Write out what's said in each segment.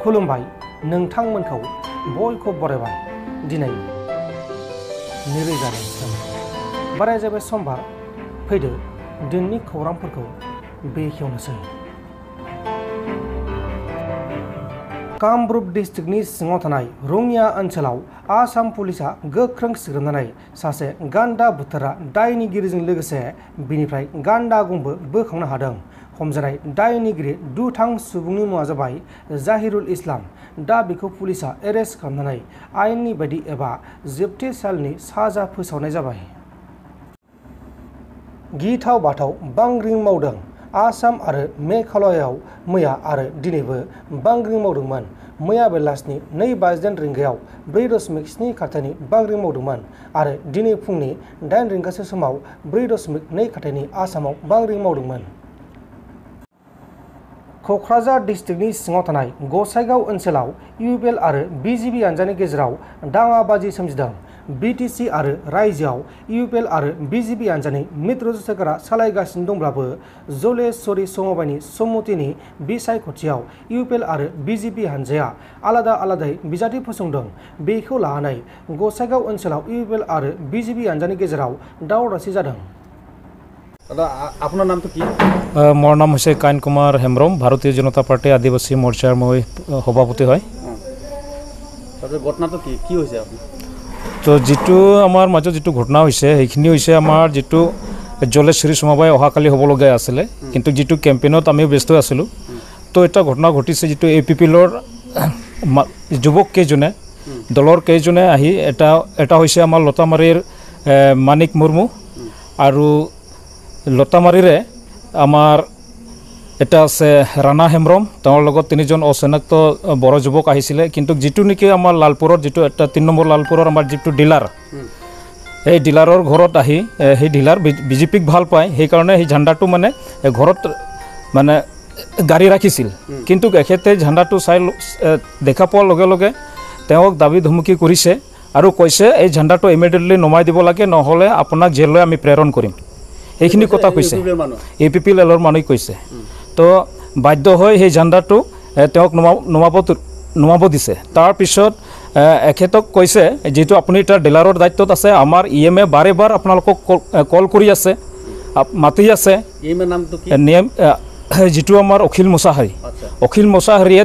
खुलुमबाय नोंथांमोनखौ बयखौ बरायबाय दिनै 2023 बाराय जाबाय समबार फैदो दिननि खौरांफोरखौ बेखेवनोसै। कामरुप डिस्ट्रिक्टनि सिङाव थानाय रङिया ओनसोलाव आसाम पुलिसा गोख्रों सिग्रोमनानै सासे गान्दा बुथारग्रा दायनिगिरिजों लोगोसे बिनिफ्राय गान्दा गंबो बोखांनो हादों। हमजानाय दायनिगिरि दुथां सुबुंनि मुङा जाबाय जाहिरुल इस्लाम। दा बेखौ पुलिसा एरेस्ट खालामनानै आयेननि बायदि एबा जोबथेसालिनि साजा फोसावनाय जाबाय। गिथाव बाथाव बांग्रिं मावदों। आसाम आरो मेघालयाव मैया आरो दिनैबो बांग्रिं मावदोंमोन। मैया बेलासिनि 2:10 रिंगायाव 4.7 खारथायनि बांग्रिं मावदोंमोन आरो दिनै फुंनि 8 रिंगासो समाव 4.2 खारथायनि आसामाव बांग्रिं मावदोंमोन। क'क्राझार डिस्ट्रिक्टनि सिङाव थानाय गसाइगाव ओनसोलाव इउपिएल आरो बिजेपि हानजानि गेजेराव दाङाबाजि सोमजिदों। बिटिसि आरो रायजोआव इउपिएल आरो बिजेपि हानजानि मित्र सरकारा सालायगासिनो दंब्लाबो जलेश्वरी समबायनि सम्मतिनि बिसायख'थियाव इउपिएल आरो बिजेपि हानजाया आलादा आलादायै बिजाथि फसंदों। बेखौ लानानै गसाइगाव ओनसोलाव इउपिएल आरो बिजेपि हानजानि गेजेराव दावराव-दावसि जादों। আপোনাৰ নামটো কি? মোৰ নাম হৈছে কাইন কুমাৰ হেমব্ৰম, ভাৰতীয় জনতা পাৰ্টি আদিবাসী মৰ্চাৰ মই সভাপতি হয়। ঘটনাটো কি হৈছে আপোনাৰ? তো যেটো আমাৰ মাজত যেটো ঘটনা হৈছে সেইখিনি হৈছে আমাৰ যেটো জলেশ্বৰী সমবায় অহাকালি হ'বলগীয়া আছিলে, কিন্তু যেটো কেম্পেইনত আমি ব্যস্ত আছিলোঁ। তো এটা ঘটনা ঘটিছে যেটো APPLৰ যুৱক কেইজনে দলৰ কেইজনে আহি এটা হৈছে আমাৰ লতামাৰীৰ মানিক মুৰ্মু আৰু লতামাৰীৰে আমাৰ এটা আছে ৰাণা হেমব্ৰম, তেওঁৰ লগত 3জন অচিনাক্ত বড় যুৱক আহিছিলে। কিন্তু যেটো নেকি আমাৰ লালপুৰৰ যেটো এটা 3 নম্বৰ লালপুৰৰ আমাৰ যেটো ডিলাৰ, এই ডিলাৰৰ ঘৰত আহি সেই ডিলাৰ বিজেপিক ভাল পায়, সেইকাৰণে সেই ঝাণ্ডাটো মানে ঘৰত মানে গাড়ী ৰাখিছিল। কিন্তু এখেতে ঝাণ্ডাটো চাই দেখা পোৱাৰ লগে লগে তেওঁক দাবী ধমকি কৰিছে আৰু কৈছে এই ঝাণ্ডাটো ইমিডিয়েটলি নমাই দিব লাগে, নহ'লে আপোনাক জেললৈ আমি প্ৰেৰণ কৰিম। এইখিনি কথা কৈছে APPLৰ মানুহে কৈছে। তো বাধ্য হৈ সেই ঝাণ্ডাটো তেওঁক নমাব দিছে। তাৰপিছত এখেতক কৈছে যিটো আপুনি তাৰ ডিলাৰৰ দায়িত্বত আছে, আমাৰ EMA বাৰে বাৰ আপোনালোকক কল কৰি আছে, মাতি আছে। যিটো আমাৰ অখিল মুছাহাৰী, অখিল মুছাহাৰীয়ে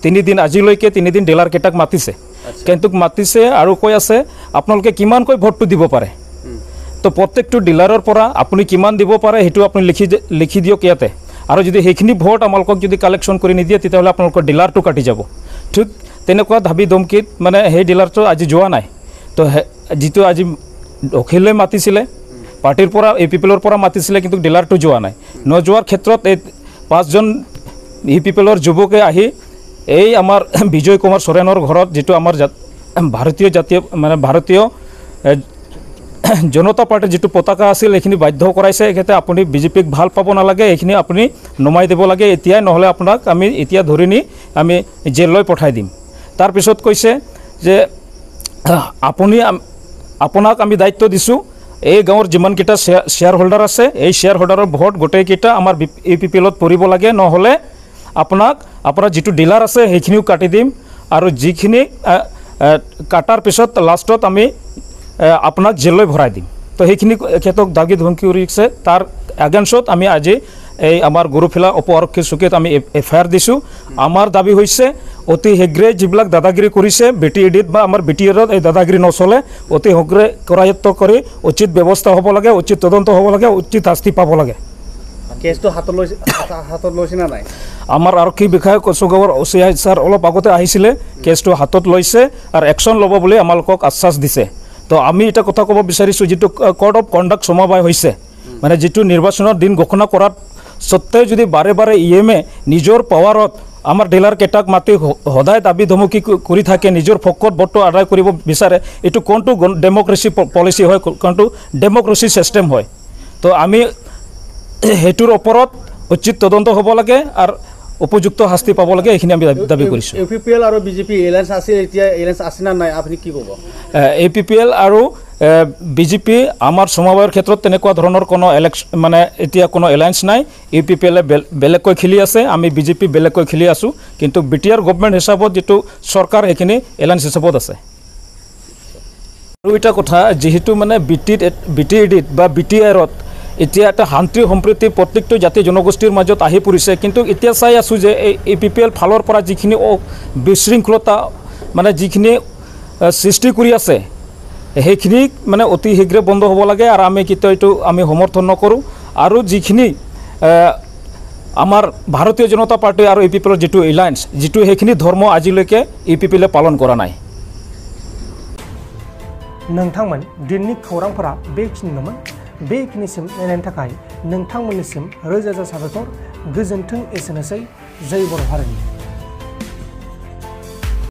তিনিদিন আজিলৈকে 3 দিন ডিলাৰকেইটাক মাতিছে, কিন্তু মাতিছে আৰু কৈ আছে আপোনালোকে কিমানকৈ ভোটটো দিব পাৰে। তো প্ৰত্যেকটো ডিলাৰৰ পৰা আপুনি কিমান দিব পাৰে সেইটো আপুনি লিখি দিয়ক ইয়াতে, আৰু যদি সেইখিনি ভোট আমালোকক যদি কালেকশ্যন কৰি নিদিয়ে তেতিয়াহ'লে আপোনালোকৰ ডিলাৰটো কাটি যাব। ঠিক তেনেকুৱা দাবী ধমকিত মানে সেই ডিলাৰটো আজি যোৱা নাই। তো যিটো আজি অখিলে মাতিছিলে পাৰ্টিৰ পৰা APPLৰ পৰা মাতিছিলে, কিন্তু ডিলাৰটো যোৱা নাই। নোযোৱাৰ ক্ষেত্ৰত এই 5জন APPLৰ যুৱকে আহি এই আমাৰ বিজয় কুমাৰ চৰেণৰ ঘৰত যিটো আমাৰ ভাৰতীয় জনতা পাৰ্টিৰ যেটো পতাকা আছিল এইখিনি বাধ্য কৰাইছে। এখেতে আপুনি বিজেপিক ভাল পাব নালাগে, এইখিনি আপুনি নমাই দিব লাগে এতিয়াই, নহ'লে আপোনাক আমি এতিয়া ধৰি নি আমি জেললৈ পঠাই দিম। তাৰপিছত কৈছে যে আপোনাক আমি দায়িত্ব দিছোঁ, এই গাঁৱৰ যিমানকেইটা শ্বেয়াৰ হোল্ডাৰ আছে এই শ্বেয়াৰ হোল্ডাৰৰ ভোট গোটেইকেইটা আমাৰ APPLত পৰিব লাগে, নহ'লে আপোনাৰ যিটো ডিলাৰ আছে সেইখিনিও কাটি দিম, আৰু যিখিনি কাটাৰ পিছত লাষ্টত আমি আপোনাক জেললৈ ভৰাই দিম। তো সেইখিনি এখেতক দাবী ধমকি কৰিছে। তাৰ এগেইনষ্টত আমি আজি এই আমাৰ গৰুফিলা উপ আৰক্ষী চকীত আমি FIR দিছোঁ। আমাৰ দাবী হৈছে অতি শীঘ্ৰে যিবিলাক দাদাগিৰি কৰিছে BTADত বা আমাৰ BTAত এই দাদাগিৰি নচলে, অতি শীঘ্ৰে কৰায়ত্ব কৰি উচিত ব্যৱস্থা হ'ব লাগে, উচিত তদন্ত হ'ব লাগে, উচিত শাস্তি পাব লাগে। কেছটো হাতত লৈছে না নাই? আমাৰ আৰক্ষী বিষয়া কচুগাঁৱৰ OCI ছাৰ অলপ আগতে আহিছিলে, কেছটো হাতত লৈছে আৰু একশ্যন ল'ব বুলি আমালোকক আশ্বাস দিছে। তো আমি এটা কথা ক'ব বিচাৰিছোঁ, যিটো কোড অফ কণ্ডাক্ট সমবায় হৈছে মানে যিটো নিৰ্বাচনৰ দিন ঘোষণা কৰাত সত্ত্বেও যদি বাৰে বাৰে EMA নিজৰ পাৱাৰত আমাৰ ডিলাৰকেইটাক মাতি সদায় দাবী ধমকি কৰি থাকে, নিজৰ ফকত ভোটটো আদায় কৰিব বিচাৰে, এইটো কোনটো ডেমক্ৰেচি পলিচি হয়, কোনটো ডেমক্ৰেচি চিষ্টেম হয়। তো আমি সেইটোৰ ওপৰত উচিত তদন্ত হ'ব লাগে আৰু উপযুক্ত শাস্তি পাব লাগে এইখিনি আমি দাবী কৰিছোঁ UPPL আৰু বিজেপি এলায়েন্স আছে এতিয়া এলায়েন্স আছে না নাই আপুনি কি ক'ব APPL আৰু বিজেপি আমাৰ সমবায়ৰ ক্ষেত্ৰত তেনেকুৱা ধৰণৰ কোনো মানে এতিয়া কোনো এলায়েন্স নাই UPPL বেলেগকৈ খেলি আছে আমি বিজেপি বেলেগকৈ খেলি আছোঁ কিন্তু BTR গভৰ্ণমেণ্ট হিচাপত যিটো চৰকাৰ সেইখিনি এলায়েন্স হিচাপত আছে আৰু এটা কথা যেহেতু মানে BTADত বা BTRত এতিয়া এটা শান্তি সম্প্ৰীতি প্ৰত্যেকটো জাতি জনগোষ্ঠীৰ মাজত আহি পৰিছে কিন্তু এতিয়া চাই আছোঁ যে এই APPL ফালৰ পৰা যিখিনি বিশৃংখলতা মানে যিখিনি সৃষ্টি কৰি আছে সেইখিনি মানে অতি শীঘ্ৰে বন্ধ হ'ব লাগে আৰু আমি কেতিয়াও এইটো আমি সমৰ্থন নকৰোঁ আৰু যিখিনি আমাৰ ভাৰতীয় জনতা পাৰ্টি আৰু APPLৰ যিটো এলায়েন্স যিটো সেইখিনি ধৰ্ম আজিলৈকে APPLে পালন কৰা নাই नोंथांमोन दिननि खौरांफोरा बेखिनिल'मोन बेखिनिसिम नायनायनि थाखाय नोंथांमोननिसिम रोजा रोजा साबायखर गोजोन्थों एसेनोसै जय बर' हारिनि